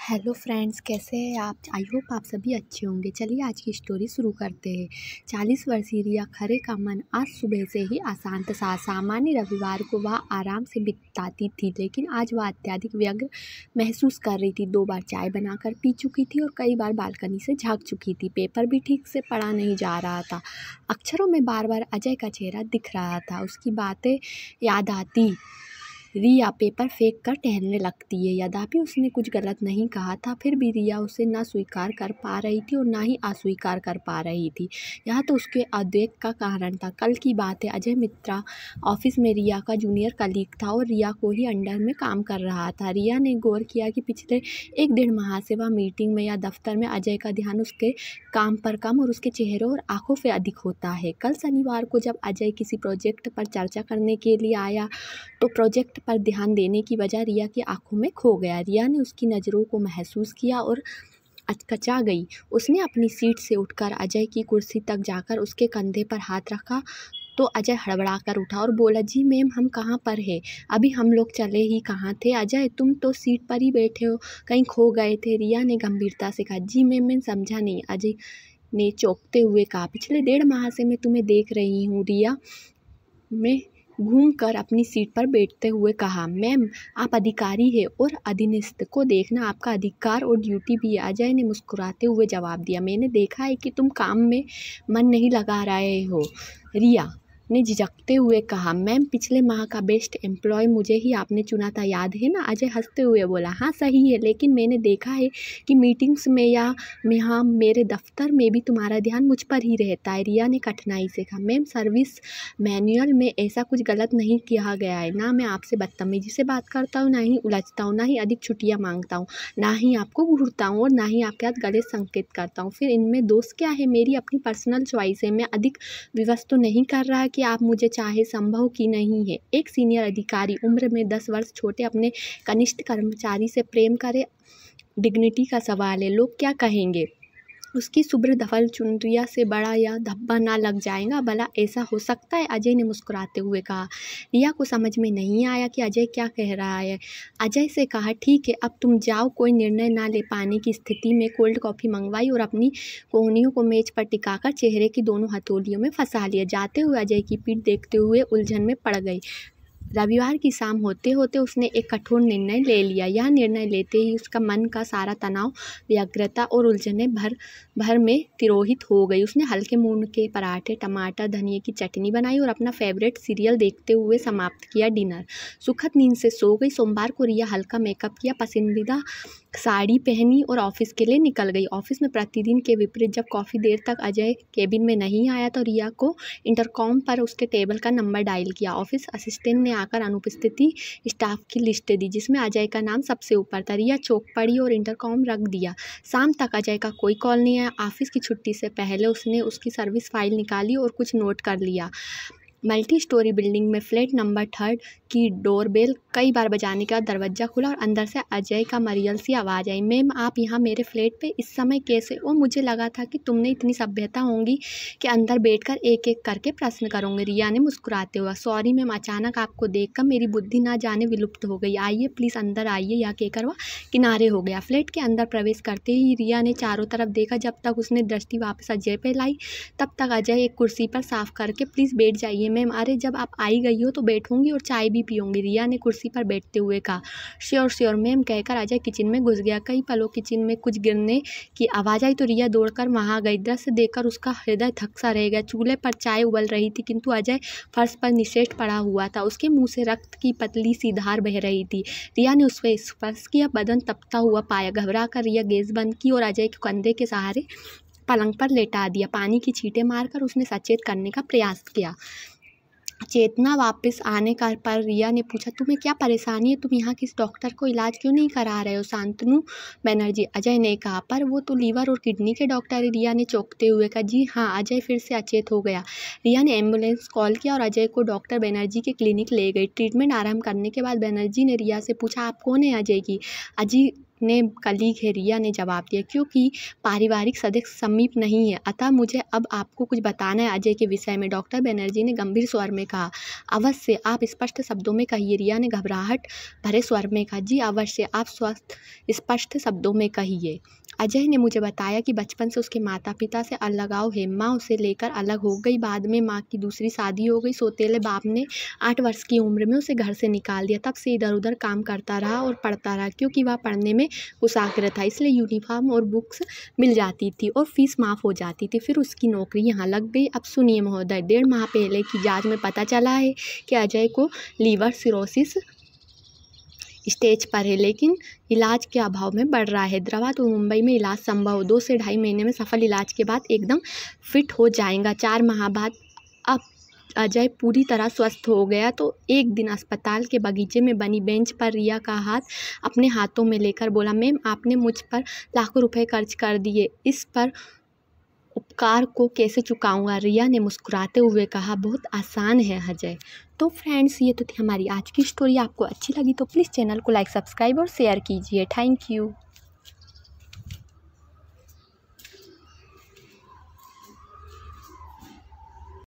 Hello friends, कैसे हैं आप? आई होप आप सभी अच्छे होंगे। चलिए आज की स्टोरी शुरू करते हैं। 40 वर्षीय रिया खरे का मन आज सुबह से ही अशांत सा। सामान्य रविवार को वह आराम से बिताती थी, लेकिन आज वह अत्यधिक व्यग्र महसूस कर रही थी। 2 बार चाय बनाकर पी चुकी थी और कई बार बालकनी से झाँक चुकी थी। पेपर भी ठीक से पढ़ा नहीं जा रहा था। अक्षरों में बार बार अजय का चेहरा दिख रहा था। उसकी बातें याद आती। रिया पेपर फेंक कर टहलने लगती है। यद्यपि उसने कुछ गलत नहीं कहा था, फिर भी रिया उसे न स्वीकार कर पा रही थी और ना ही अस्वीकार कर पा रही थी। यह तो उसके उद्वेग का कारण था। कल की बात है, अजय मित्रा ऑफिस में रिया का जूनियर कलीग था और रिया को ही अंडर में काम कर रहा था। रिया ने गौर किया कि पिछले 1-1.5 माह से वह मीटिंग में या दफ्तर में अजय का ध्यान उसके काम पर कम और उसके चेहरे और आंखों पर अधिक होता है। कल शनिवार को जब अजय किसी प्रोजेक्ट पर चर्चा करने के लिए आया तो प्रोजेक्ट पर ध्यान देने की वजह रिया की आंखों में खो गया। रिया ने उसकी नज़रों को महसूस किया और अचकचा गई। उसने अपनी सीट से उठकर अजय की कुर्सी तक जाकर उसके कंधे पर हाथ रखा तो अजय हड़बड़ाकर उठा और बोला, जी मैम, हम कहाँ पर है? अभी हम लोग चले ही कहाँ थे? अजय, तुम तो सीट पर ही बैठे हो, कहीं खो गए थे? रिया ने गंभीरता से कहा। जी मैम, मैं समझा नहीं, अजय ने चौंकते हुए कहा। पिछले 1.5 माह से मैं तुम्हें देख रही हूँ। रिया में घूमकर अपनी सीट पर बैठते हुए कहा। मैम, आप अधिकारी हैं और अधीनस्थ को देखना आपका अधिकार और ड्यूटी भी है। अजय ने मुस्कुराते हुए जवाब दिया। मैंने देखा है कि तुम काम में मन नहीं लगा रहे हो। रिया ने झिझकते हुए कहा। मैम, पिछले माह का बेस्ट एम्प्लॉय मुझे ही आपने चुना था, याद है ना? अजय हंसते हुए बोला। हाँ सही है, लेकिन मैंने देखा है कि मीटिंग्स में या यहाँ मेरे दफ्तर में भी तुम्हारा ध्यान मुझ पर ही रहता है। रिया ने कठिनाई से कहा। मैम, सर्विस मैनुअल में ऐसा कुछ गलत नहीं किया गया है। ना मैं आपसे बदतमीजी से बात करता हूँ, ना ही उलझता हूँ, ना ही अधिक छुट्टियाँ मांगता हूँ, ना ही आपको घूरता हूँ और ना ही आपके साथ गलत संकेत करता हूँ। फिर इनमें दोष क्या है? मेरी अपनी पर्सनल चॉइस है। मैं अधिक विवश तो नहीं कर रहा कि आप मुझे चाहे, संभव की नहीं है। एक सीनियर अधिकारी उम्र में 10 वर्ष छोटे अपने कनिष्ठ कर्मचारी से प्रेम करे, डिग्निटी का सवाल है। लोग क्या कहेंगे? उसकी शुभ्र धवल चुनरिया से बड़ा या धब्बा ना लग जाएगा? भला ऐसा हो सकता है? अजय ने मुस्कुराते हुए कहा। रिया को समझ में नहीं आया कि अजय क्या कह रहा है। अजय से कहा, ठीक है, अब तुम जाओ। कोई निर्णय ना ले पाने की स्थिति में कोल्ड कॉफ़ी मंगवाई और अपनी कोहनियों को मेज पर टिकाकर चेहरे की दोनों हथेलियों में फंसा लिया। जाते हुए अजय की पीठ देखते हुए उलझन में पड़ गई। रविवार की शाम होते होते उसने एक कठोर निर्णय ले लिया। यह निर्णय लेते ही उसका मन का सारा तनाव, व्यग्रता और उलझनें भर में तिरोहित हो गई। उसने हल्के मूंग के पराठे, टमाटर धनिए की चटनी बनाई और अपना फेवरेट सीरियल देखते हुए समाप्त किया डिनर। सुखद नींद से सो गई। सोमवार को रिया हल्का मेकअप किया, पसंदीदा साड़ी पहनी और ऑफिस के लिए निकल गई। ऑफिस में प्रतिदिन के विपरीत जब काफ़ी देर तक अजय केबिन में नहीं आया तो रिया को इंटरकॉम पर उसके टेबल का नंबर डायल किया। ऑफिस असिस्टेंट ने आकर अनुपस्थिति स्टाफ की लिस्ट दी, जिसमें अजय का नाम सबसे ऊपर था। रिया चौंक पड़ी और इंटरकॉम रख दिया। शाम तक अजय का कोई कॉल नहीं आया। ऑफिस की छुट्टी से पहले उसने उसकी सर्विस फाइल निकाली और कुछ नोट कर लिया। मल्टी स्टोरी बिल्डिंग में फ्लैट नंबर 3 की डोरबेल कई बार बजाने के बाद दरवाज़ा खुला और अंदर से अजय का मरियल सी आवाज़ आई। मैम, आप यहाँ मेरे फ्लैट पे इस समय कैसे? ओ, मुझे लगा था कि तुमने इतनी सभ्यता होंगी कि अंदर बैठकर एक एक करके प्रश्न करोगे। रिया ने मुस्कुराते हुआ। सॉरी मैम, अचानक आपको देखकर मेरी बुद्धि ना जाने विलुप्त हो गई। आइए प्लीज़ अंदर आइए, यह कहकर वह किनारे हो गया। फ्लैट के अंदर प्रवेश करते ही रिया ने चारों तरफ देखा। जब तक उसने दृष्टि वापस अजय पर लाई तब तक अजय एक कुर्सी पर साफ करके, प्लीज़ बैठ जाइए मैम। अरे, जब आप आई गई हो तो बैठूंगी और चाय भी पीऊँगी, रिया ने कुर्सी पर बैठते हुए कहा। श्योर मैम, कहकर अजय किचन में घुस गया। कई पलों किचन में कुछ गिरने की आवाज़ आई तो रिया दौड़कर वहां गई। दृश्य देखकर उसका हृदय थक सा रह गया। चूल्हे पर चाय उबल रही थी, किंतु अजय फर्श पर निश्चेष्ट पड़ा हुआ था। उसके मुंह से रक्त की पतली सी धार बह रही थी। रिया ने उस पर स्पर्श किया, बदन तपता हुआ पाया। घबरा कर रिया गैस बंद की और अजय के कंधे के सहारे पलंग पर लेटा दिया। पानी की छींटे मारकर उसने सचेत करने का प्रयास किया। चेतना वापस आने का पर रिया ने पूछा, तुम्हें क्या परेशानी है? तुम यहाँ किस डॉक्टर को इलाज क्यों नहीं करा रहे हो? शांतनु बनर्जी, अजय ने कहा। पर वो तो लीवर और किडनी के डॉक्टर है, रिया ने चौंकते हुए कहा। जी हाँ, अजय फिर से अचेत हो गया। रिया ने एम्बुलेंस कॉल किया और अजय को डॉक्टर बनर्जी के क्लिनिक ले गई। ट्रीटमेंट आरंभ करने के बाद बनर्जी ने रिया से पूछा, आप कौन है अजय की? अपने कलीग है रिया ने जवाब दिया, क्योंकि पारिवारिक सदस्य समीप नहीं है, अतः मुझे अब आपको कुछ बताना है अजय के विषय में। डॉक्टर बनर्जी ने गंभीर स्वर में कहा। अवश्य, आप स्पष्ट शब्दों में कहिए, रिया ने घबराहट भरे स्वर में कहा। जी अवश्य, आप स्पष्ट शब्दों में कहिए। अजय ने मुझे बताया कि बचपन से उसके माता पिता से अलगाव है। माँ उसे लेकर अलग हो गई, बाद में माँ की दूसरी शादी हो गई। सौतेले बाप ने 8 वर्ष की उम्र में उसे घर से निकाल दिया। तब से इधर उधर काम करता रहा और पढ़ता रहा, क्योंकि वह पढ़ने में कुशाग्र था, इसलिए यूनिफॉर्म और बुक्स मिल जाती थी और फीस माफ़ हो जाती थी। फिर उसकी नौकरी यहाँ लग गई। अब सुनिए महोदय, 1.5 माह पहले की जाँच में पता चला है कि अजय को लीवर सिरोसिस स्टेज पर है, लेकिन इलाज के अभाव में बढ़ रहा है। हैदराबाद और मुंबई में इलाज संभव। 2 से 2.5 महीने में सफल इलाज के बाद एकदम फिट हो जाएगा। 4 माह बाद अब अजय पूरी तरह स्वस्थ हो गया तो एक दिन अस्पताल के बगीचे में बनी बेंच पर रिया का हाथ अपने हाथों में लेकर बोला, मैम आपने मुझ पर लाखों रुपए खर्च कर दिए, इस पर उपकार को कैसे चुकाऊंगा। रिया ने मुस्कुराते हुए कहा, बहुत आसान है अजय। तो फ्रेंड्स, ये तो थी हमारी आज की स्टोरी। आपको अच्छी लगी तो प्लीज़ चैनल को लाइक, सब्सक्राइब और शेयर कीजिए। Thank you.